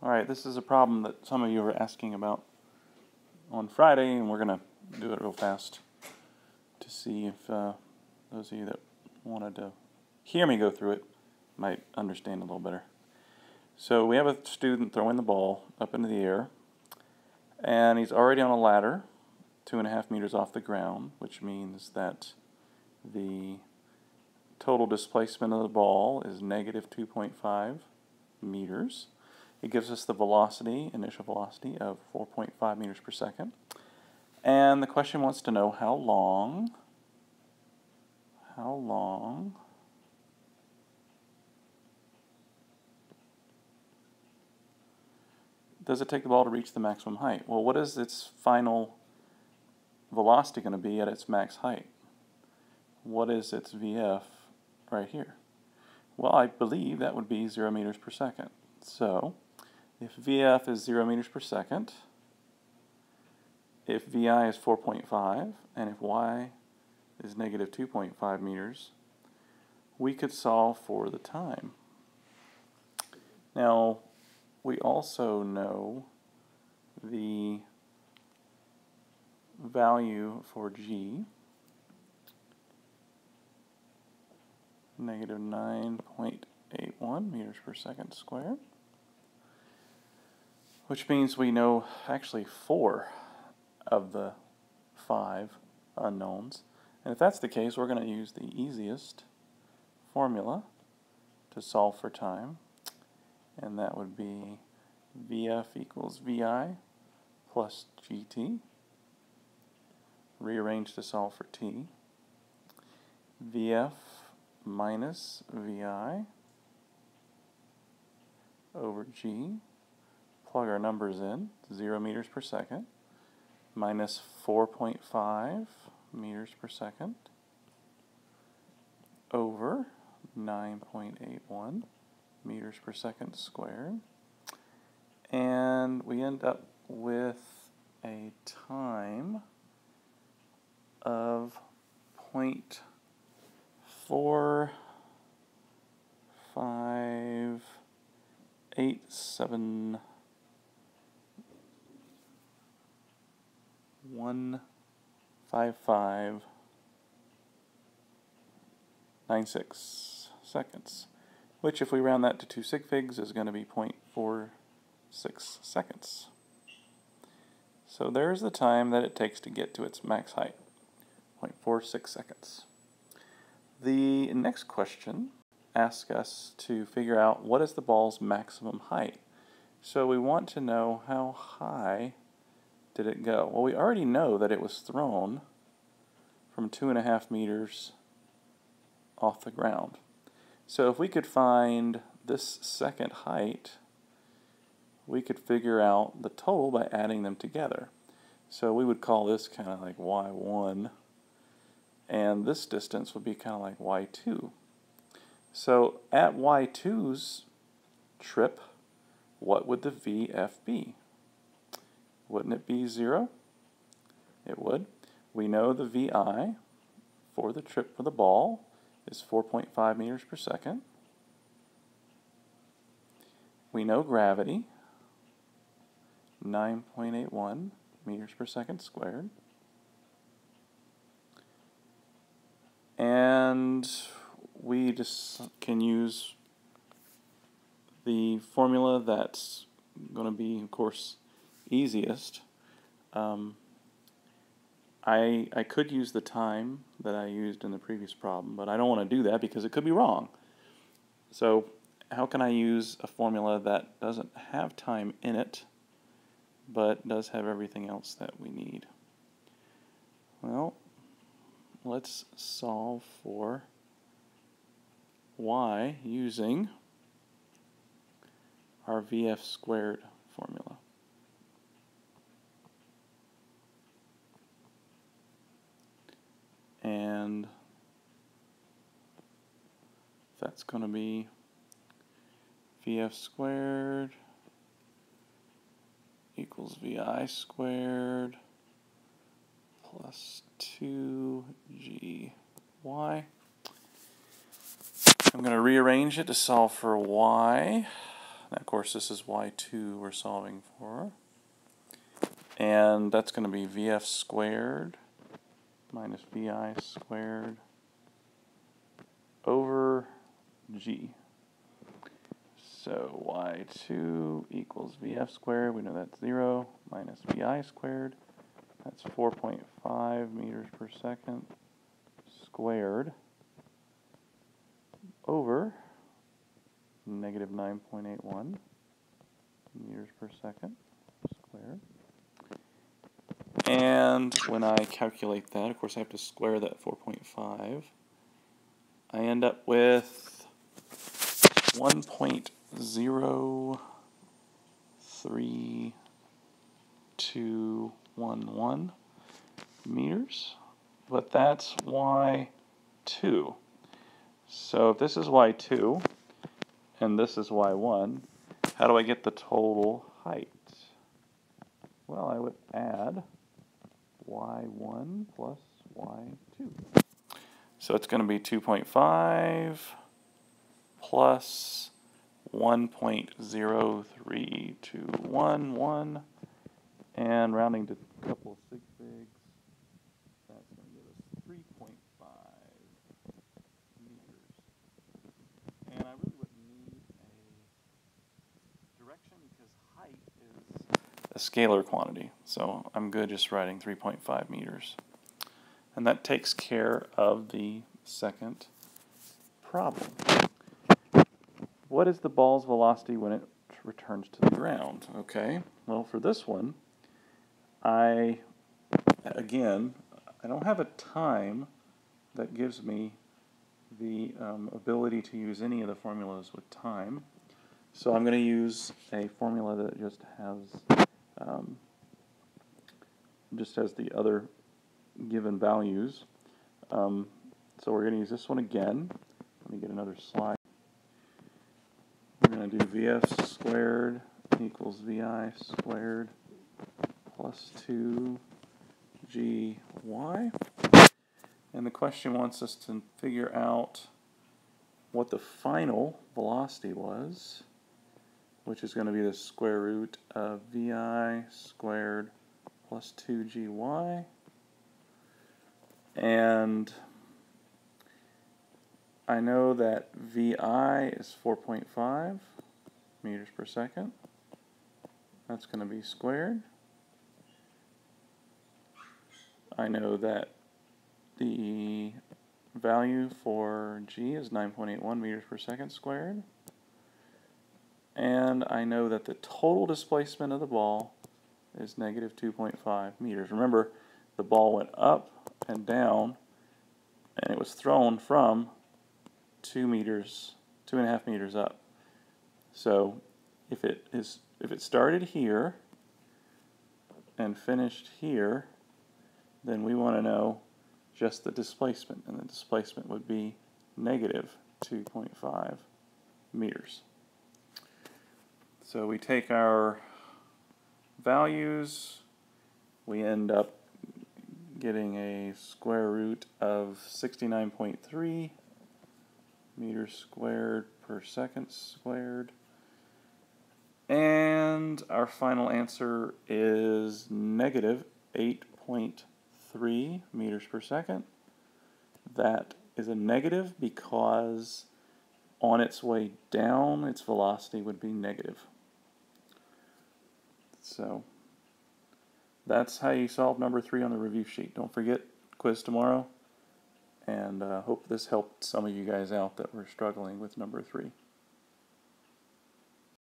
Alright, this is a problem that some of you were asking about on Friday, and we're going to do it real fast to see if those of you that wanted to hear me go through it might understand a little better. So we have a student throwing the ball up into the air, and he's already on a ladder 2.5 meters off the ground, which means that the total displacement of the ball is negative 2.5 meters. It gives us the velocity, initial velocity, of 4.5 meters per second. And the question wants to know how long does it take the ball to reach the maximum height? Well, what is its final velocity going to be at its max height? What is its VF right here? Well, I believe that would be 0 meters per second. So, if VF is 0 meters per second, if VI is 4.5, and if Y is negative 2.5 meters, we could solve for the time. Now, we also know the value for G, negative 9.81 meters per second squared, which means we know actually 4 of the 5 unknowns. And if that's the case, we're going to use the easiest formula to solve for time, and that would be VF equals VI plus GT, rearrange to solve for T, VF minus VI over G, plug our numbers in, 0 meters per second, minus 4.5 meters per second, over 9.81 meters per second squared, and we end up with a time of 0.4587 155.96 seconds, which if we round that to 2 sig figs is going to be 0.46 seconds. So there's the time that it takes to get to its max height, 0.46 seconds. The next question asks us to figure out what is the ball's maximum height. So we want to know how high did it go. Well, we already know that it was thrown from 2.5 meters off the ground. So if we could find this second height, we could figure out the total by adding them together. So we would call this kind of like y1, and this distance would be kind of like y2. So at y2's trip, what would the VF be? Wouldn't it be 0? It would. We know the VI for the trip for the ball is 4.5 meters per second. We know gravity, 9.81 meters per second squared. And we just can use the formula that's going to be, of course, easiest. I could use the time that I used in the previous problem, but I don't want to do that because it could be wrong. So how can I use a formula that doesn't have time in it, but does have everything else that we need? Well, let's solve for y using our VF squared formula. And that's going to be VF squared equals VI squared plus 2GY. I'm going to rearrange it to solve for y. Now, of course, this is y2 we're solving for. And that's going to be vf squared minus vi squared over g. So y2 equals vf squared, we know that's 0, minus vi squared, that's 4.5 meters per second squared over negative 9.81 meters per second squared. And when I calculate that, of course I have to square that 4.5. I end up with 1.03211 meters, but that's y2. So if this is y2 and this is y1, how do I get the total height? Well, I would add y1 plus y2. So it's going to be 2.5 plus 1.03211, and rounding to a couple of sig figs, that's going to give us 3.5 meters. And I really wouldn't need a direction because height is a scalar quantity. So I'm good just writing 3.5 meters. And that takes care of the second problem. What is the ball's velocity when it returns to the ground? Okay, well for this one, I don't have a time that gives me the ability to use any of the formulas with time. So I'm going to use a formula that just has the other given values. So we're going to use this one again. Let me get another slide. We're going to do vf squared equals vi squared plus 2gy. And the question wants us to figure out what the final velocity was, which is going to be the square root of vi squared plus 2gy. And I know that vi is 4.5 meters per second. That's going to be squared. I know that the value for g is 9.81 meters per second squared. And I know that the total displacement of the ball is negative 2.5 meters. Remember, the ball went up and down, and it was thrown from 2.5 meters up. So if it started here and finished here, then we want to know just the displacement, and the displacement would be negative 2.5 meters. So we take our values, we end up getting a square root of 69.3 meters squared per second squared. And our final answer is negative 8.3 meters per second. That is a negative because on its way down, its velocity would be negative. So that's how you solve number 3 on the review sheet. Don't forget, quiz tomorrow. And hope this helped some of you guys out that were struggling with number 3.